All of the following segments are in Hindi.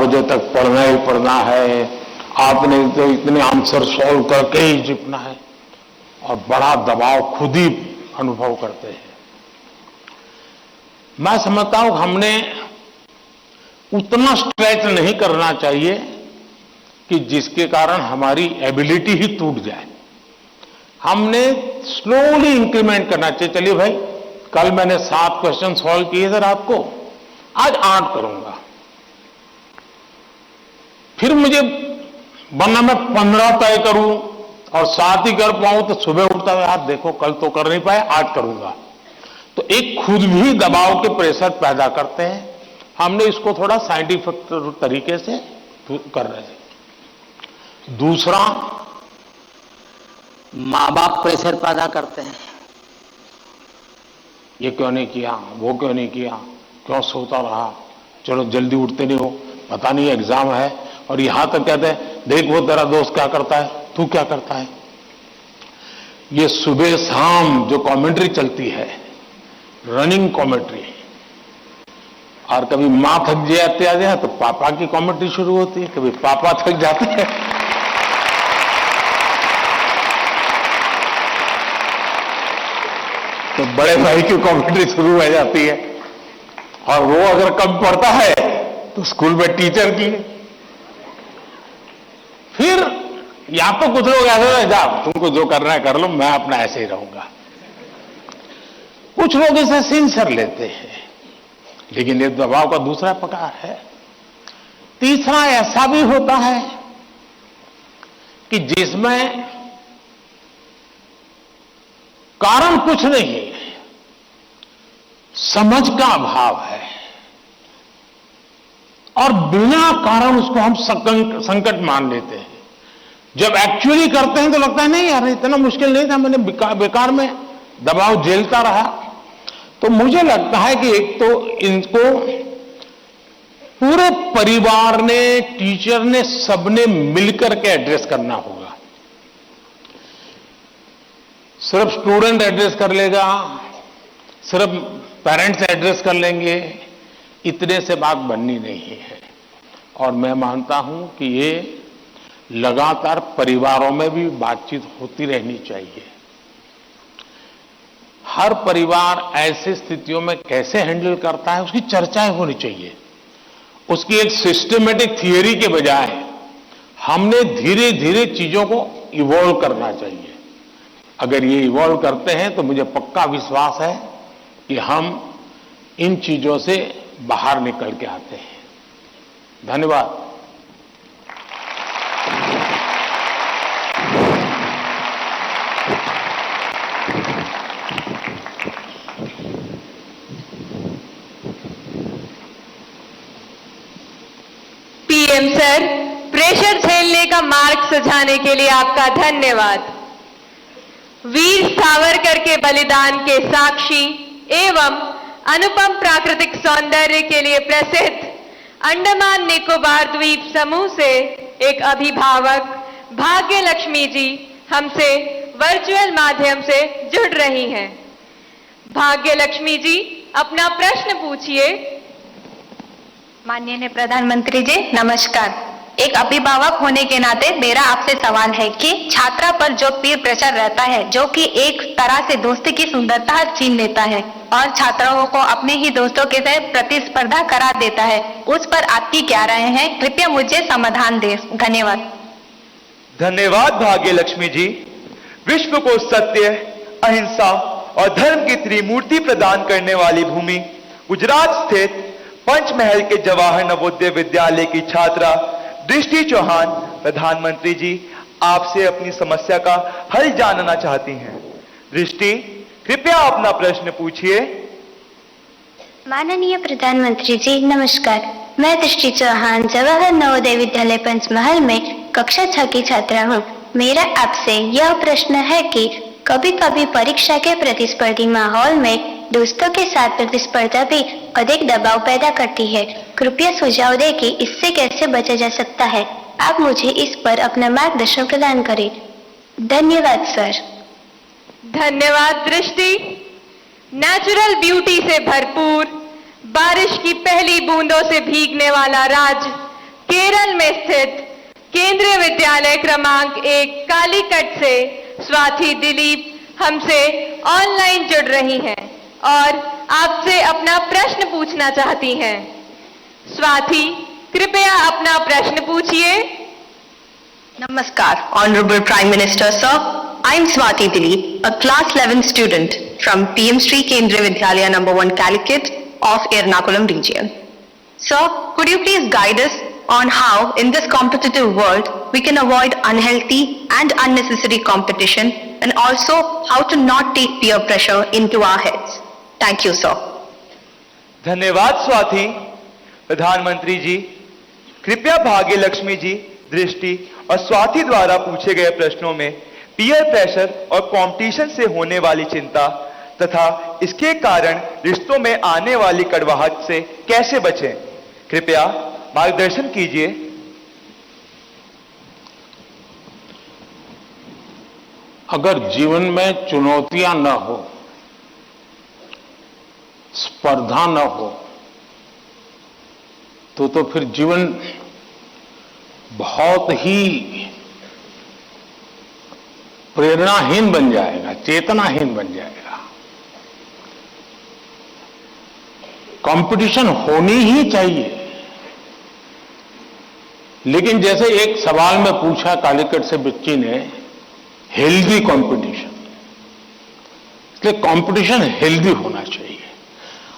बजे तक पढ़ना ही पढ़ना है, आपने तो इतने आंसर सॉल्व करके ही जीतना है, और बड़ा दबाव खुद ही अनुभव करते हैं। मैं समझता हूं हमने उतना स्ट्रेच नहीं करना चाहिए कि जिसके कारण हमारी एबिलिटी ही टूट जाए। हमने स्लोली इंक्रीमेंट करना चाहिए। चलिए भाई, कल मैंने 7 क्वेश्चन सॉल्व किए थे रात को, आज 8 करूंगा। फिर मुझे वरना मैं 15 तय करूं और 7 ही कर पाऊं तो सुबह उठता है, यार देखो कल तो कर नहीं पाए, आज करूंगा। तो एक खुद भी दबाव के प्रेशर पैदा करते हैं। हमने इसको थोड़ा साइंटिफिक तरीके से कर रहे हैं। दूसरा, माँ बाप प्रेशर पैदा करते हैं। ये क्यों नहीं किया, वो क्यों नहीं किया, क्यों सोता रहा, चलो जल्दी उठते नहीं हो, पता नहीं एग्जाम है, और यहां तक कहते हैं देख वो तेरा दोस्त क्या करता है, तू क्या करता है। ये सुबह शाम जो कमेंट्री चलती है, रनिंग कमेंट्री, और कभी मां थक जाते हैं तो पापा की कमेंट्री शुरू होती है, कभी पापा थक जाते हैं तो बड़े भाई की कमेंट्री शुरू हो जाती है, और वो अगर कम पढ़ता है तो स्कूल में टीचर की। फिर या तो कुछ लोग ऐसे जा तुमको जो करना है कर लो, मैं अपना ऐसे ही रहूंगा। कुछ लोग इसे सिंसियर लेते हैं, लेकिन ये दबाव का दूसरा प्रकार है। तीसरा ऐसा भी होता है कि जिसमें कारण कुछ नहीं, समझ का अभाव है, और बिना कारण उसको हम संकट मान लेते हैं। जब एक्चुअली करते हैं तो लगता है नहीं यार इतना मुश्किल नहीं था, मैंने बेकार में दबाव झेलता रहा। तो मुझे लगता है कि एक तो इनको पूरे परिवार ने, टीचर ने, सबने मिलकर के एड्रेस करना होगा। सिर्फ स्टूडेंट एड्रेस कर लेगा, सिर्फ पेरेंट्स एड्रेस कर लेंगे, इतने से बात बननी नहीं है। और मैं मानता हूं कि ये लगातार परिवारों में भी बातचीत होती रहनी चाहिए। हर परिवार ऐसी स्थितियों में कैसे हैंडल करता है उसकी चर्चाएं होनी चाहिए। उसकी एक सिस्टमेटिक थियरी के बजाय हमने धीरे धीरे चीजों को इवॉल्व करना चाहिए। अगर ये इवॉल्व करते हैं तो मुझे पक्का विश्वास है कि हम इन चीजों से बाहर निकल के आते हैं। धन्यवाद। पीएम सर, प्रेशर झेलने का मार्ग सुझाने के लिए आपका धन्यवाद। वीर सावरकर के बलिदान के साक्षी एवं अनुपम प्राकृतिक सौंदर्य के लिए प्रसिद्ध अंडमान निकोबार द्वीप समूह से एक अभिभावक भाग्य लक्ष्मी जी हमसे वर्चुअल माध्यम से जुड़ रही हैं। भाग्य लक्ष्मी जी, अपना प्रश्न पूछिए। माननीय प्रधानमंत्री जी नमस्कार। एक अभिभावक होने के नाते मेरा आपसे सवाल है कि छात्रा पर जो पीर प्रेशर रहता है, जो कि एक तरह से दोस्ती की सुंदरता छीन लेता है और छात्राओं को अपने ही दोस्तों के साथ प्रतिस्पर्धा करा देता है, उस पर आपकी क्या राय है? कृपया मुझे समाधान दें। धन्यवाद। धन्यवाद भाग्य लक्ष्मी जी। विश्व को सत्य, अहिंसा और धर्म की त्रिमूर्ति प्रदान करने वाली भूमि गुजरात स्थित पंचमहल के जवाहर नवोदय विद्यालय की छात्रा दृष्टि चौहान प्रधानमंत्री जी आपसे अपनी समस्या का हल जानना चाहती हैं। दृष्टि, कृपया अपना प्रश्न पूछिए। माननीय प्रधानमंत्री जी नमस्कार। मैं दृष्टि चौहान जवाहर नवोदय विद्यालय पंचमहल में कक्षा 6 की छात्रा हूँ। मेरा आपसे यह प्रश्न है कि कभी कभी परीक्षा के प्रतिस्पर्धी माहौल में दोस्तों के साथ प्रतिस्पर्धा भी अधिक दबाव पैदा करती है। कृपया सुझाव दें कि इससे कैसे बचा जा सकता है। आप मुझे इस पर अपना मार्गदर्शन प्रदान करें। धन्यवाद सर। धन्यवाद दृष्टि। नेचुरल ब्यूटी से भरपूर, बारिश की पहली बूंदों से भीगने वाला राज्य केरल में स्थित केंद्रीय विद्यालय क्रमांक 1 कालीकट से स्वाति दिलीप हमसे ऑनलाइन जुड़ रही हैं और आपसे अपना प्रश्न पूछना चाहती हैं। स्वाति, कृपया अपना प्रश्न पूछिए। Namaskar, Honorable Prime Minister, sir. I am Swati Dilip, a class 11 student from PM Sri Kendriya Vidyalaya number 1 Calicut of Ernakulam region. Sir, could you please guide us on how in this competitive world we can avoid unhealthy and unnecessary competition and also how to not take peer pressure into our heads? Thank you, sir. धन्यवाद स्वाति। प्रधानमंत्री जी, कृपया भाग्य लक्ष्मी जी, दृष्टि और स्वाति द्वारा पूछे गए प्रश्नों में पीयर प्रेशर और कंपटीशन से होने वाली चिंता तथा इसके कारण रिश्तों में आने वाली कड़वाहट से कैसे बचें, कृपया मार्गदर्शन कीजिए। अगर जीवन में चुनौतियां न हो, स्पर्धा न हो, तो फिर जीवन बहुत ही प्रेरणाहीन बन जाएगा, चेतनाहीन बन जाएगा। कंपटीशन होनी ही चाहिए, लेकिन जैसे एक सवाल में पूछा कालीकट से बच्ची ने, हेल्दी कंपटीशन, इसलिए कंपटीशन हेल्दी होना चाहिए।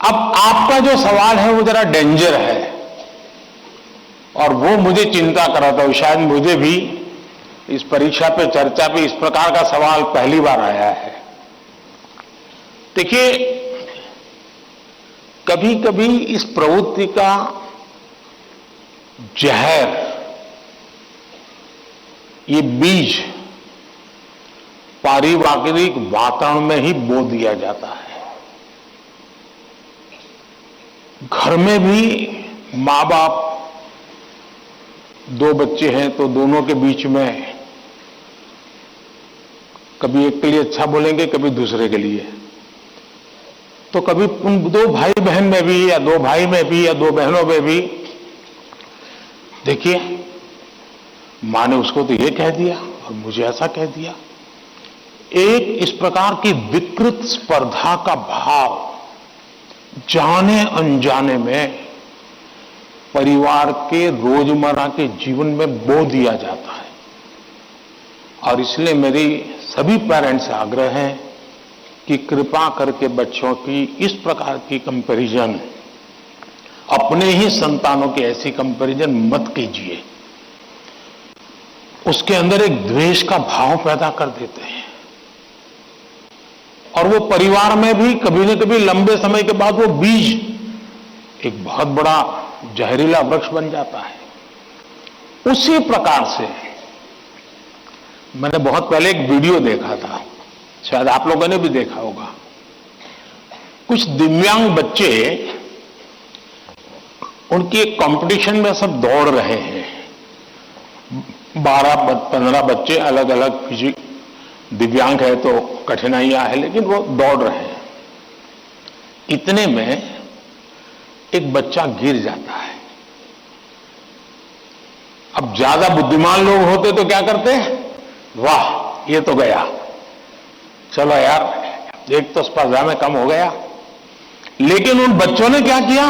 अब आपका जो सवाल है वो जरा डेंजर है और वो मुझे चिंता कराता है। शायद मुझे भी इस परीक्षा पे, चर्चा पे इस प्रकार का सवाल पहली बार आया है। देखिए, कभी कभी इस प्रवृत्ति का जहर, ये बीज पारिवारिक वातावरण में ही बो दिया जाता है। घर में भी मां बाप, दो बच्चे हैं तो दोनों के बीच में कभी एक के लिए अच्छा बोलेंगे, कभी दूसरे के लिए, तो कभी उन दो भाई बहन में भी, या दो भाई में भी, या दो बहनों में भी, देखिए मां ने उसको तो ये कह दिया और मुझे ऐसा कह दिया। एक इस प्रकार की विकृत स्पर्धा का भाव जाने अनजाने में परिवार के रोजमर्रा के जीवन में बो दिया जाता है। और इसलिए मेरी सभी पेरेंट्स से आग्रह है कि कृपा करके बच्चों की इस प्रकार की कंपैरिजन, अपने ही संतानों की ऐसी कंपैरिजन मत कीजिए। उसके अंदर एक द्वेष का भाव पैदा कर देते हैं और वो परिवार में भी कभी न कभी लंबे समय के बाद वो बीज एक बहुत बड़ा जहरीला वृक्ष बन जाता है। उसी प्रकार से मैंने बहुत पहले एक वीडियो देखा था, शायद आप लोगों ने भी देखा होगा। कुछ दिव्यांग बच्चे, उनकी एक कंपटीशन में सब दौड़ रहे हैं। 12-15 बच्चे अलग अलग, फिजिक दिव्यांग है तो कठिनाइयां है, लेकिन वो दौड़ रहे हैं। इतने में एक बच्चा गिर जाता है। अब ज्यादा बुद्धिमान लोग होते तो क्या करते हैं, वाह ये तो गया, चलो यार एक तो स्पर्धा में कम हो गया। लेकिन उन बच्चों ने क्या किया,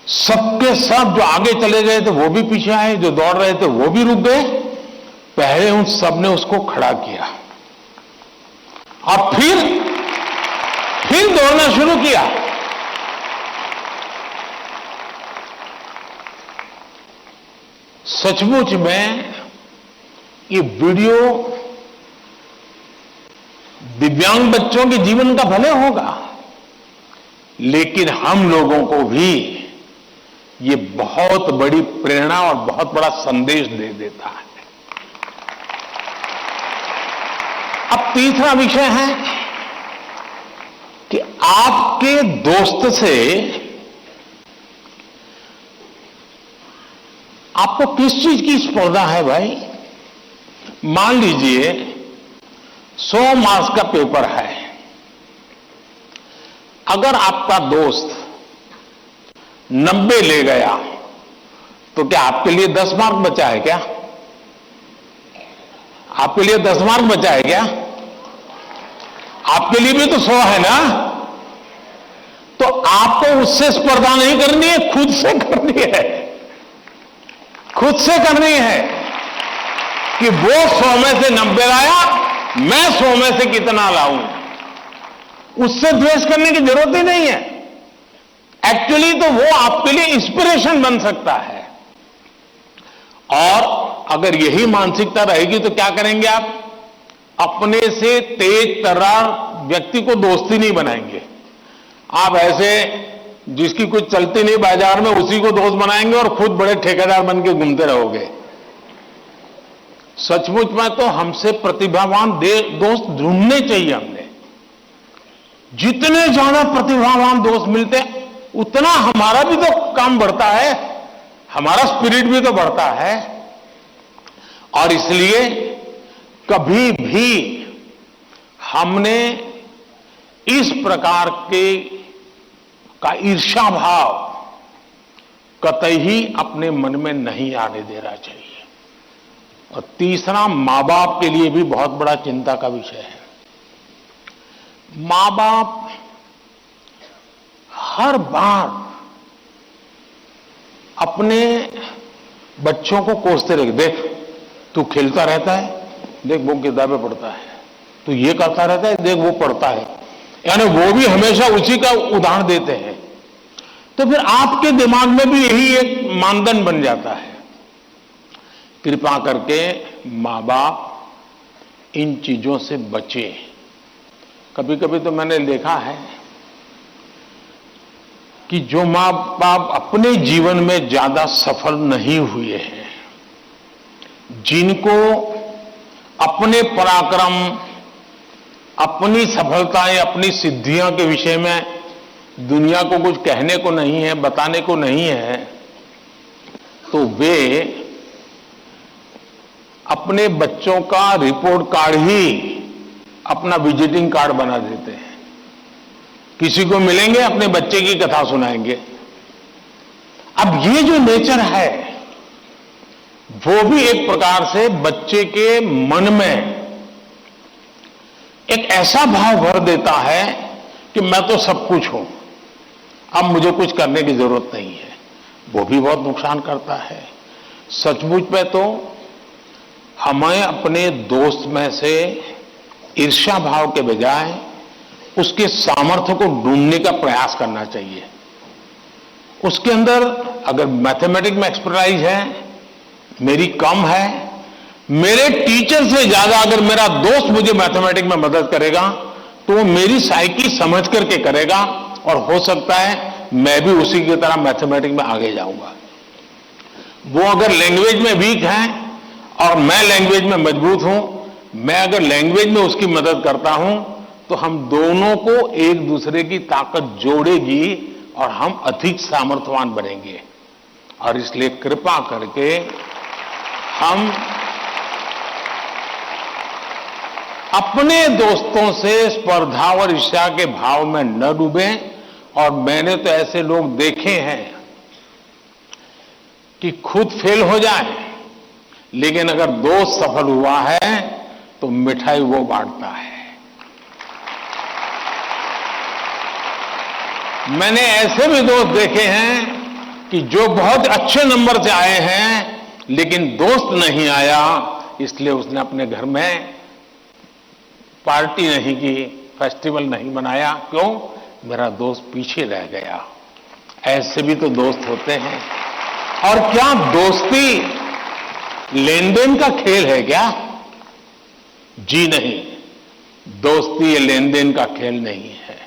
सबके सब जो आगे चले गए थे वो भी पीछे आए, जो दौड़ रहे थे वो भी रुक गए। पहले उन सब ने उसको खड़ा किया और फिर दौड़ना शुरू किया। सचमुच में ये वीडियो दिव्यांग बच्चों के जीवन का भले होगा, लेकिन हम लोगों को भी ये बहुत बड़ी प्रेरणा और बहुत बड़ा संदेश दे देता है। अब तीसरा विषय है कि आपके दोस्त से आपको किस चीज की स्पर्धा है भाई। मान लीजिए 100 मार्क्स का पेपर है, अगर आपका दोस्त 90 ले गया तो क्या आपके लिए 10 मार्क बचा है क्या? आपके लिए 10 मार्क बचा है क्या? आपके लिए भी तो 100 है ना? तो आपको उससे स्पर्धा नहीं करनी है, खुद से करनी है। खुद से करनी है कि वो 100 में से 90 लाया, मैं 100 में से कितना लाऊं। उससे द्वेष करने की जरूरत ही नहीं है। एक्चुअली तो वो आपके लिए इंस्पिरेशन बन सकता है। और अगर यही मानसिकता रहेगी तो क्या करेंगे आप? अपने से तेज तर्रार व्यक्ति को दोस्ती नहीं बनाएंगे। आप ऐसे जिसकी कुछ चलती नहीं बाजार में, उसी को दोस्त बनाएंगे और खुद बड़े ठेकेदार बन के घूमते रहोगे। सचमुच में तो हमसे प्रतिभावान दोस्त ढूंढने चाहिए। हमने जितने ज्यादा प्रतिभावान दोस्त मिलते हैं, उतना हमारा भी तो काम बढ़ता है, हमारा स्पिरिट भी तो बढ़ता है। और इसलिए कभी भी हमने इस प्रकार का ईर्ष्या भाव कतई ही अपने मन में नहीं आने देना चाहिए। और तीसरा, मां बाप के लिए भी बहुत बड़ा चिंता का विषय है। मां बाप हर बार अपने बच्चों को कोसते रहे, देख तू खेलता रहता है, देख वो किताबें पढ़ता है, तू ये करता रहता है, देख वो पढ़ता है। यानी वो भी हमेशा उसी का उदाहरण देते हैं। तो फिर आपके दिमाग में भी यही एक मानदंड बन जाता है। कृपा करके मां बाप इन चीजों से बचे। कभी कभी तो मैंने देखा है कि जो मां बाप अपने जीवन में ज्यादा सफल नहीं हुए हैं, जिनको अपने पराक्रम, अपनी सफलताएं, अपनी सिद्धियों के विषय में दुनिया को कुछ कहने को नहीं है, बताने को नहीं है, तो वे अपने बच्चों का रिपोर्ट कार्ड ही अपना विजिटिंग कार्ड बना देते हैं। किसी को मिलेंगे, अपने बच्चे की कथा सुनाएंगे। अब ये जो नेचर है, वो भी एक प्रकार से बच्चे के मन में एक ऐसा भाव भर देता है कि मैं तो सब कुछ हूं, अब मुझे कुछ करने की जरूरत नहीं है। वो भी बहुत नुकसान करता है। सचमुच में तो हमें अपने दोस्त में से ईर्ष्या भाव के बजाय उसके सामर्थ्य को ढूंढने का प्रयास करना चाहिए। उसके अंदर अगर मैथमेटिक्स में एक्सपर्टाइज है, मेरी कम है, मेरे टीचर से ज्यादा अगर मेरा दोस्त मुझे मैथमेटिक्स में मदद करेगा तो वो मेरी साइकी समझ करके करेगा, और हो सकता है मैं भी उसी की तरह मैथमेटिक्स में आगे जाऊंगा। वो अगर लैंग्वेज में वीक है और मैं लैंग्वेज में मजबूत हूं, मैं अगर लैंग्वेज में उसकी मदद करता हूं, तो हम दोनों को एक दूसरे की ताकत जोड़ेगी और हम अधिक सामर्थ्यवान बनेंगे। और इसलिए कृपा करके हम अपने दोस्तों से स्पर्धा और ईर्ष्या के भाव में न डूबें। और मैंने तो ऐसे लोग देखे हैं कि खुद फेल हो जाए, लेकिन अगर दोस्त सफल हुआ है तो मिठाई वो बांटता है। मैंने ऐसे भी दोस्त देखे हैं कि जो बहुत अच्छे नंबर से आए हैं, लेकिन दोस्त नहीं आया, इसलिए उसने अपने घर में पार्टी नहीं की, फेस्टिवल नहीं मनाया। क्यों? मेरा दोस्त पीछे रह गया। ऐसे भी तो दोस्त होते हैं। और क्या दोस्ती लेन देन का खेल है क्या? जी नहीं, दोस्ती ये लेन देन का खेल नहीं है।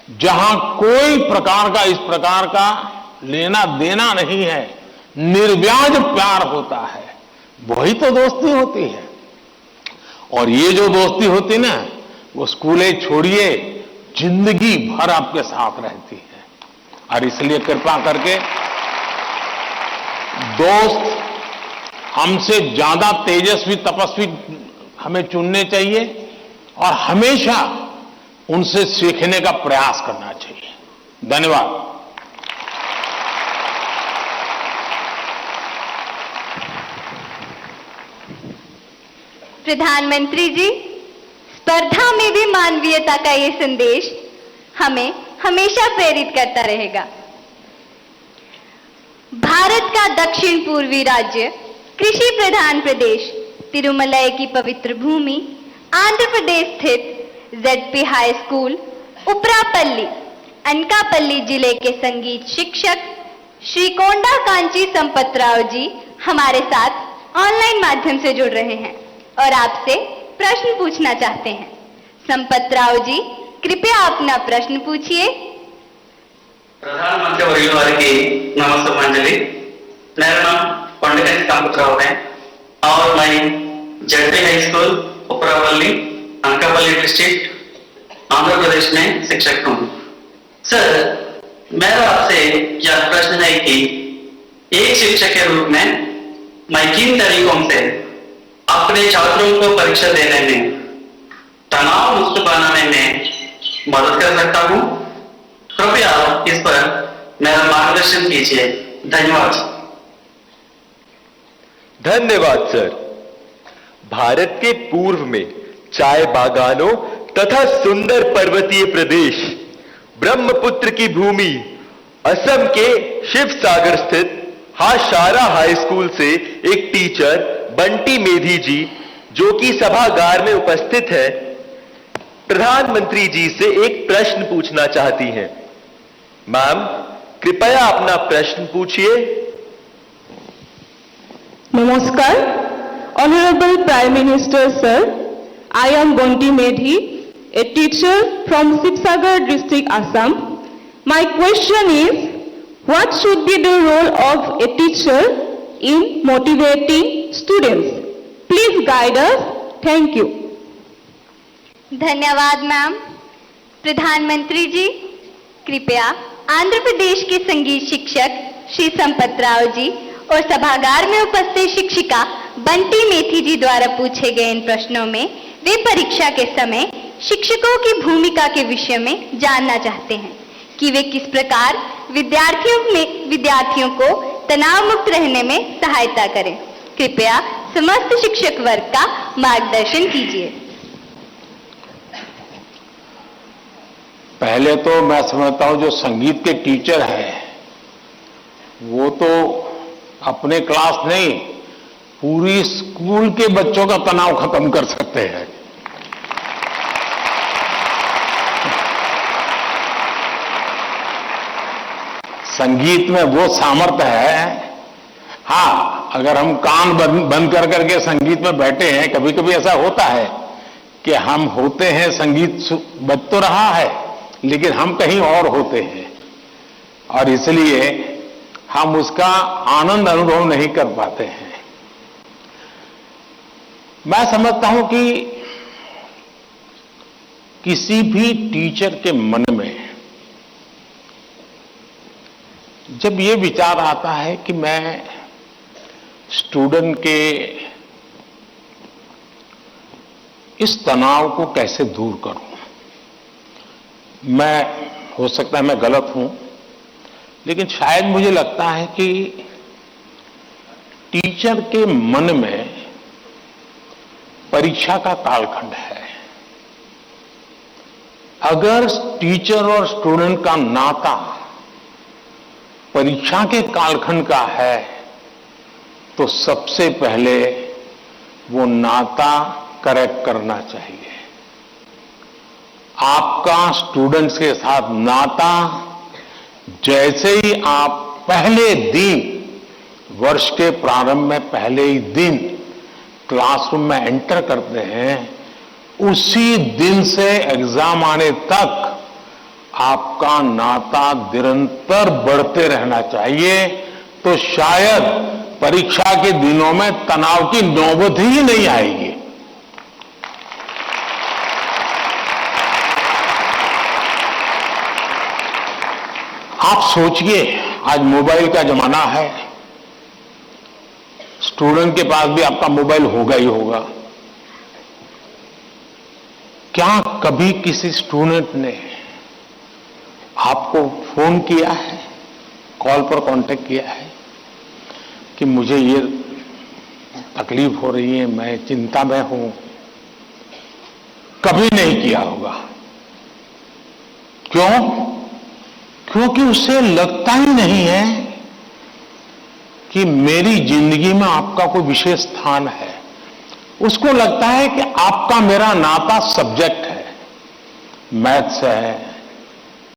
जहां कोई प्रकार का इस प्रकार का लेना देना नहीं है, निर्व्याज प्यार होता है, वही तो दोस्ती होती है। और ये जो दोस्ती होती ना, वो स्कूले छोड़िए, जिंदगी भर आपके साथ रहती है। और इसलिए कृपा करके दोस्त हमसे ज्यादा तेजस्वी, तपस्वी हमें चुनने चाहिए और हमेशा उनसे सीखने का प्रयास करना चाहिए। धन्यवाद। प्रधानमंत्री जी, स्पर्धा में भी मानवीयता का ये संदेश हमें हमेशा प्रेरित करता रहेगा। भारत का दक्षिण पूर्वी राज्य, कृषि प्रधान प्रदेश, तिरुमलाई की पवित्र भूमि, आंध्र प्रदेश स्थित ZP high school Uparapalli, Anakapalli जिले के संगीत शिक्षक श्री कोंडा कांची संपतराव जी हमारे साथ ऑनलाइन माध्यम से जुड़ रहे हैं और आपसे प्रश्न पूछना चाहते हैं। संपतराव जी, कृपया अपना प्रश्न पूछिए। प्रधानमंत्री वर्युल वारिकी नमस्ते। मेरा नाम कोंडकांची संपतराव है और मैं ZP high school Uparapalli, Anakapalli district, Andhra Pradesh में शिक्षक हूँ। सर, मेरा आपसे यह प्रश्न है कि एक शिक्षक के रूप में मैं किन तरीकों से अपने छात्रों को परीक्षा देने में तनाव मुक्त बनाने में मदद कर सकता हूँ? कृपया इस पर मेरा मार्गदर्शन कीजिए। धन्यवाद। धन्यवाद सर। भारत के पूर्व में चाय बागानों तथा सुंदर पर्वतीय प्रदेश, ब्रह्मपुत्र की भूमि, असम के शिव सागर स्थित हाशारा हाई स्कूल से एक टीचर बंटी मेधी जी, जो कि सभागार में उपस्थित है, प्रधानमंत्री जी से एक प्रश्न पूछना चाहती हैं। मैम, कृपया अपना प्रश्न पूछिए। Namaskar, Honorable Prime Minister Sir, I am Bonti Medhi, a teacher from Sibsagar district, Assam. My question is, what should be the role of a teacher in motivating students? Please guide us. Thank you. धन्यवाद मैम। प्रधानमंत्री जी, कृपया आंध्र प्रदेश के संगीत शिक्षक श्री संपतराव जी और सभागार में उपस्थित शिक्षिका बंटी मेथी जी द्वारा पूछे गए इन प्रश्नों में वे परीक्षा के समय शिक्षकों की भूमिका के विषय में जानना चाहते हैं कि वे किस प्रकार विद्यार्थियों को तनाव मुक्त रहने में सहायता करें। कृपया समस्त शिक्षक वर्ग का मार्गदर्शन कीजिए। पहले तो मैं समझता हूं जो संगीत के टीचर हैं वो तो अपने क्लास नहीं, पूरी स्कूल के बच्चों का तनाव खत्म कर सकते हैं। संगीत में वो सामर्थ्य है। हाँ, अगर हम कान बंद कर करके संगीत में बैठे हैं, कभी कभी ऐसा होता है कि हम होते हैं, संगीत बज तो रहा है लेकिन हम कहीं और होते हैं और इसलिए हम उसका आनंद अनुभव नहीं कर पाते हैं। मैं समझता हूं कि किसी भी टीचर के मन में जब ये विचार आता है कि मैं स्टूडेंट के इस तनाव को कैसे दूर करूं, मैं हो सकता है मैं गलत हूं, लेकिन शायद मुझे लगता है कि टीचर के मन में परीक्षा का कालखंड है। अगर टीचर और स्टूडेंट का नाता परीक्षा के कालखंड का है तो सबसे पहले वो नाता करेक्ट करना चाहिए। आपका स्टूडेंट्स के साथ नाता जैसे ही आप पहले दिन, वर्ष के प्रारंभ में पहले ही दिन क्लासरूम में एंटर करते हैं, उसी दिन से एग्जाम आने तक आपका नाता निरंतर बढ़ते रहना चाहिए। तो शायद परीक्षा के दिनों में तनाव की नौबत ही नहीं आएगी। आप सोचिए, आज मोबाइल का जमाना है, स्टूडेंट के पास भी आपका मोबाइल होगा ही होगा। क्या कभी किसी स्टूडेंट ने आपको फोन किया है, कॉल पर कांटेक्ट किया है कि मुझे ये तकलीफ हो रही है, मैं चिंता में हूं, कभी नहीं किया होगा। क्यों? क्योंकि उसे लगता ही नहीं है कि मेरी जिंदगी में आपका कोई विशेष स्थान है। उसको लगता है कि आपका मेरा नाता सब्जेक्ट है, मैथ्स है,